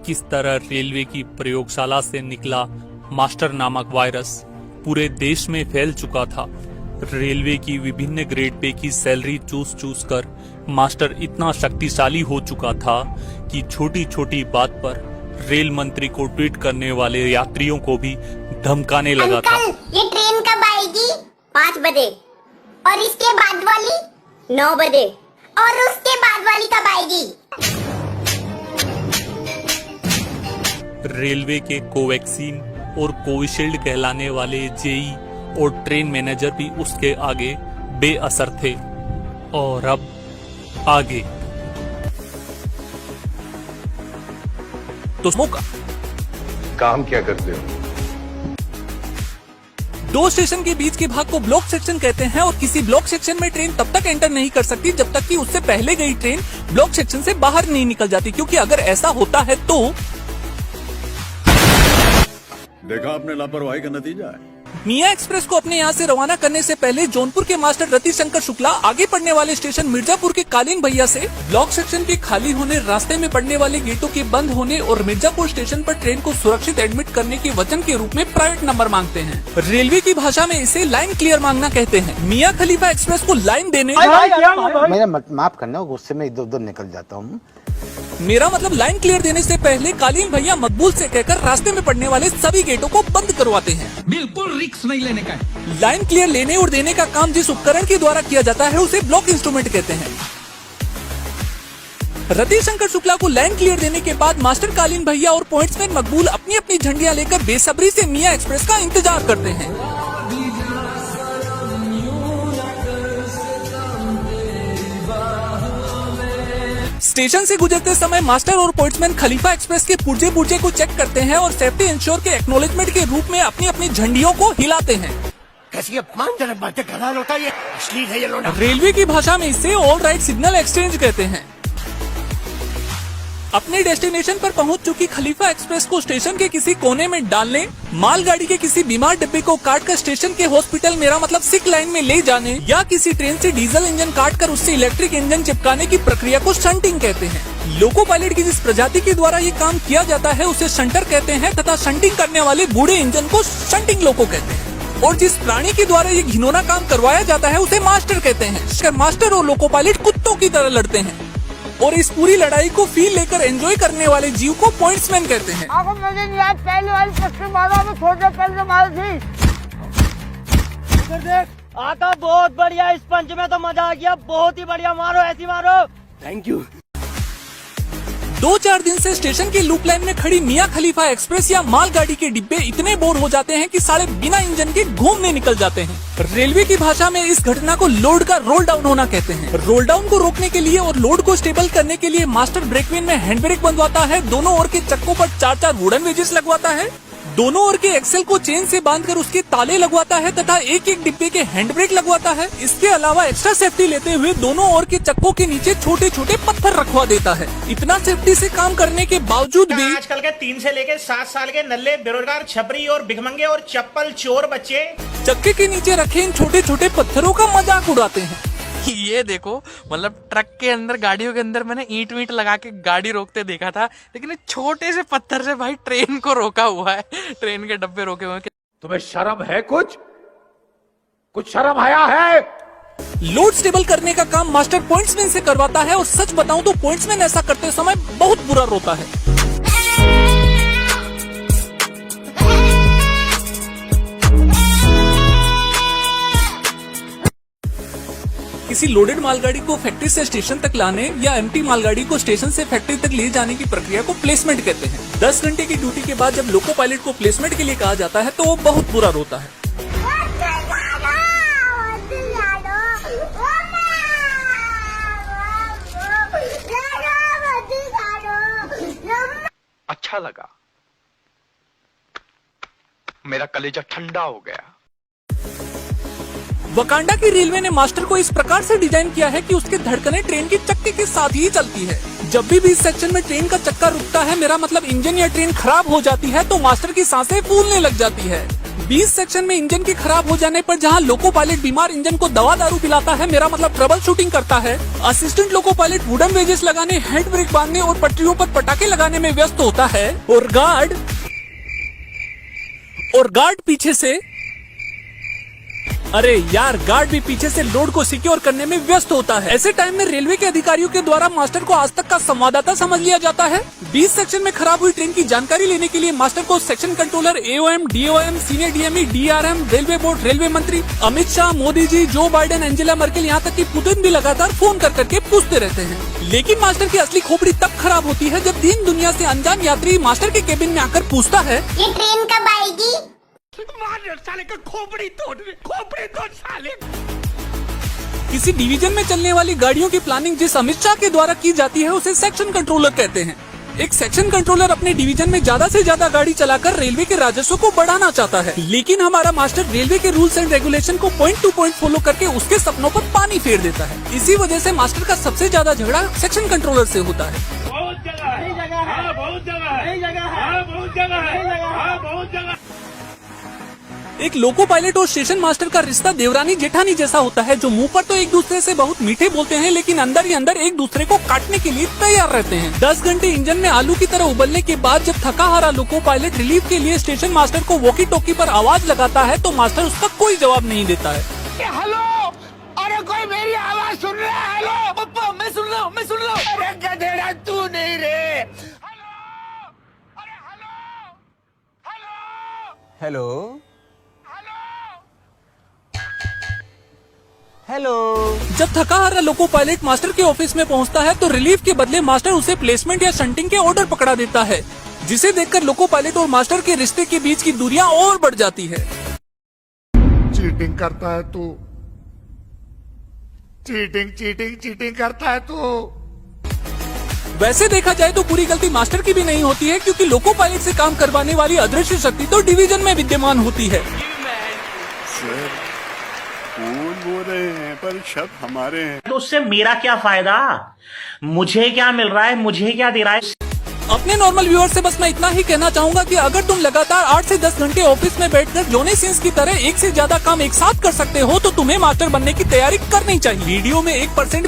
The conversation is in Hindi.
किस तरह रेलवे की प्रयोगशाला से निकला मास्टर नामक वायरस पूरे देश में फैल चुका था। रेलवे की विभिन्न ग्रेड पे की सैलरी चूस कर मास्टर इतना शक्तिशाली हो चुका था कि छोटी छोटी बात पर रेल मंत्री को ट्वीट करने वाले यात्रियों को भी धमकाने लगा था। ये ट्रेन कब आएगी? 5 बजे। और इसके बाद वाली 9 बजे। और उसके बाद वाली कब आएगी? रेलवे के कोवैक्सीन और कोविशील्ड कहलाने वाले जेई और ट्रेन मैनेजर भी उसके आगे बेअसर थे। और अब आगे तो मौका काम क्या करते हो? दो स्टेशन के बीच के भाग को ब्लॉक सेक्शन कहते हैं और किसी ब्लॉक सेक्शन में ट्रेन तब तक एंटर नहीं कर सकती जब तक कि उससे पहले गई ट्रेन ब्लॉक सेक्शन से बाहर नहीं निकल जाती, क्योंकि अगर ऐसा होता है तो देखा आपने लापरवाही का नतीजा है। मिया एक्सप्रेस को अपने यहाँ से रवाना करने से पहले जौनपुर के मास्टर रतिशंकर शुक्ला आगे पड़ने वाले स्टेशन मिर्जापुर के कालीन भैया से ब्लॉक सेक्शन के खाली होने, रास्ते में पड़ने वाले गेटों के बंद होने और मिर्जापुर स्टेशन पर ट्रेन को सुरक्षित एडमिट करने के वचन के रूप में प्राइवेट नंबर मांगते हैं। रेलवे की भाषा में इसे लाइन क्लियर मांगना कहते हैं। मियाँ खलीफा एक्सप्रेस को लाइन देने मेरा माफ करना, गुस्से में इधर उधर निकल जाता हूँ। मेरा मतलब लाइन क्लियर देने से पहले कालीन भैया मकबूल से कहकर रास्ते में पड़ने वाले सभी गेटों को बंद करवाते हैं। बिल्कुल रिस्क नहीं लेने का है। लाइन क्लियर लेने और देने का काम जिस उपकरण के द्वारा किया जाता है उसे ब्लॉक इंस्ट्रूमेंट कहते हैं। रतिशंकर शुक्ला को लाइन क्लियर देने के बाद मास्टर कालीन भैया और पॉइंट्समैन मकबूल अपनी अपनी झंडियां लेकर बेसब्री से मियाँ एक्सप्रेस का इंतजार करते हैं। स्टेशन से गुजरते समय मास्टर और पॉइंट्समैन खलीफा एक्सप्रेस के पुर्जे को चेक करते हैं और सेफ्टी इंश्योर के एक्नॉलेजमेंट के रूप में अपनी अपनी झंडियों को हिलाते हैं। कैसी अपमानजनक बातें कर रहा होता है ये, अश्लील है ये लोग। रेलवे की भाषा में इसे ऑल राइट सिग्नल एक्सचेंज कहते हैं। अपने डेस्टिनेशन पर पहुंच चुकी खलीफा एक्सप्रेस को स्टेशन के किसी कोने में डालने, मालगाड़ी के किसी बीमार डिब्बे को काटकर स्टेशन के हॉस्पिटल, मेरा मतलब सिक लाइन में ले जाने, या किसी ट्रेन से डीजल इंजन काटकर उससे इलेक्ट्रिक इंजन चिपकाने की प्रक्रिया को शंटिंग कहते हैं। लोको पायलट की जिस प्रजाति के द्वारा ये काम किया जाता है उसे शंटर कहते हैं तथा शंटिंग करने वाले बूढ़े इंजन को शंटिंग लोको कहते हैं। और जिस प्राणी के द्वारा ये घिनौना काम करवाया जाता है उसे मास्टर कहते हैं। मास्टर और लोको पायलट कुत्तों की तरह लड़ते हैं और इस पूरी लड़ाई को फील लेकर एंजॉय करने वाले जीव को पॉइंट्समैन कहते हैं। मुझे याद पहले वाली पक्षी मारा में थोड़ा पहले मारी थी। देख आका बहुत बढ़िया, इस पंच में तो मजा आ गया, बहुत ही बढ़िया, मारो ऐसी मारो। Thank you. 2-4 दिन से स्टेशन की लूप लाइन में खड़ी मियाँ खलीफा एक्सप्रेस या मालगाड़ी के डिब्बे इतने बोर हो जाते हैं कि साले बिना इंजन के घूमने निकल जाते हैं। रेलवे की भाषा में इस घटना को लोड का रोल डाउन होना कहते हैं। रोल डाउन को रोकने के लिए और लोड को स्टेबल करने के लिए मास्टर ब्रेकविन में हैंड ब्रेक बंधवाता है, दोनों ओर के चक्कों पर 4-4 वुडन वेजेस लगवाता है, दोनों ओर के एक्सेल को चेन से बांधकर उसके ताले लगवाता है तथा एक एक डिब्बे के हैंड ब्रेक लगवाता है। इसके अलावा एक्स्ट्रा सेफ्टी लेते हुए दोनों ओर के चक्कों के नीचे छोटे छोटे पत्थर रखवा देता है। इतना सेफ्टी से काम करने के बावजूद भी आजकल के 3 से लेकर 7 साल के नल्ले बेरोजगार छपरी और भिखमंगे और चप्पल चोर बच्चे चक्के के नीचे रखे इन छोटे छोटे पत्थरों का मजाक उड़ाते हैं। ये देखो, मतलब ट्रक के अंदर, गाड़ियों के अंदर मैंने ईंट वींट लगा के गाड़ी रोकते देखा था, लेकिन एक छोटे से पत्थर से भाई ट्रेन को रोका हुआ है, ट्रेन के डब्बे रोके हुए हैं। तुम्हें शर्म है? कुछ शर्म आया है? लोड स्टेबल करने का काम मास्टर पॉइंट्समैन से करवाता है और सच बताऊं तो पॉइंट्समैन ऐसा करते समय बहुत बुरा रोता है। किसी लोडेड मालगाड़ी को फैक्ट्री से स्टेशन तक लाने या एम्प्टी मालगाड़ी को स्टेशन से फैक्ट्री तक ले जाने की प्रक्रिया को प्लेसमेंट कहते हैं। 10 घंटे की ड्यूटी के बाद जब लोको पायलट को प्लेसमेंट के लिए कहा जाता है तो वो बहुत बुरा रोता है। अच्छा लगा, मेरा कलेजा ठंडा हो गया। वकांडा की रेलवे ने मास्टर को इस प्रकार से डिजाइन किया है कि उसके धड़कनें ट्रेन के चक्के के साथ ही चलती है। जब भी इस सेक्शन में ट्रेन का चक्का रुकता है, मेरा मतलब इंजन या ट्रेन खराब हो जाती है, तो मास्टर की सांसें फूलने लग जाती है। 20 सेक्शन में इंजन के खराब हो जाने पर जहां लोको पायलट बीमार इंजन को दवा दारू पिलाता है, मेरा मतलब ट्रबल शूटिंग करता है, assistant loco pilot wooden wages लगाने, हैंड ब्रेक बांधने और पटरियों पर पटाखे लगाने में व्यस्त होता है, और गार्ड पीछे से, अरे यार, गार्ड भी पीछे से लोड को सिक्योर करने में व्यस्त होता है। ऐसे टाइम में रेलवे के अधिकारियों के द्वारा मास्टर को आज तक का संवाददाता समझ लिया जाता है। 20 सेक्शन में खराब हुई ट्रेन की जानकारी लेने के लिए मास्टर को section controller, AOM, DOM, senior DME, DRM, railway board, railway मंत्री Amit Shah, Modi ji, Joe Biden, Angela Merkel, यहाँ तक कि पुतिन भी लगातार फोन कर करके पूछते रहते हैं। लेकिन मास्टर की असली खोपड़ी तब खराब होती है जब दीन दुनिया से अनजान यात्री मास्टर के केबिन में आकर पूछता है, ये ट्रेन कब आएगी? साले का खोपड़ी तोड़ साले। किसी डिवीजन में चलने वाली गाड़ियों की प्लानिंग जिस अमित शाह के द्वारा की जाती है उसे सेक्शन कंट्रोलर कहते हैं। एक सेक्शन कंट्रोलर अपने डिवीजन में ज्यादा से ज्यादा गाड़ी चलाकर रेलवे के राजस्व को बढ़ाना चाहता है, लेकिन हमारा मास्टर रेलवे के रूल्स एंड रेगुलेशन को पॉइंट टू पॉइंट फॉलो करके उसके सपनों पर पानी फेर देता है। इसी वजह से मास्टर का सबसे ज्यादा झगड़ा सेक्शन कंट्रोलर से होता है। बहुत जगह है, बहुत जगह है। एक लोको पायलट और स्टेशन मास्टर का रिश्ता देवरानी जेठानी जैसा होता है, जो मुंह पर तो एक दूसरे से बहुत मीठे बोलते हैं, लेकिन अंदर ही अंदर एक दूसरे को काटने के लिए तैयार रहते हैं। 10 घंटे इंजन में आलू की तरह उबलने के बाद जब थका हारा लोको पायलट रिलीफ के लिए स्टेशन मास्टर को वॉकी टॉकी पर आवाज लगाता है तो मास्टर उसका कोई जवाब नहीं देता है। हेलो, अरे कोई मेरी आवाज सुन रहा है? हेलो पप्पा, मैं सुन रहा हूँ। अरे गधेड़ा तू नहीं रे। हेलो। जब थका हारा लोको पायलट मास्टर के ऑफिस में पहुंचता है तो रिलीफ के बदले मास्टर उसे प्लेसमेंट या शंटिंग के ऑर्डर पकड़ा देता है, जिसे देखकर लोको पायलट और मास्टर के रिश्ते के बीच की दूरियां और बढ़ जाती है। चीटिंग करता है तू, चीटिंग करता है तू। वैसे देखा जाए तो पूरी गलती मास्टर की भी नहीं होती है, क्योंकि लोको पायलट से काम करवाने वाली अदृश्य शक्ति तो डिवीजन में विद्यमान होती है। बोल रहे हैं पर शक हमारे हैं। तो उससे मेरा क्या फायदा? मुझे क्या मिल रहा है, मुझे क्या दे रहा है? अपने नॉर्मल व्यूअर से बस मैं इतना ही कहना चाहूंगा कि अगर तुम लगातार 8 से 10 घंटे ऑफिस में बैठकर जॉनी सिंस की तरह एक से ज्यादा काम एक साथ कर सकते हो तो तुम्हें मास्टर बनने की तैयारी करनी चाहिए। वीडियो में 1%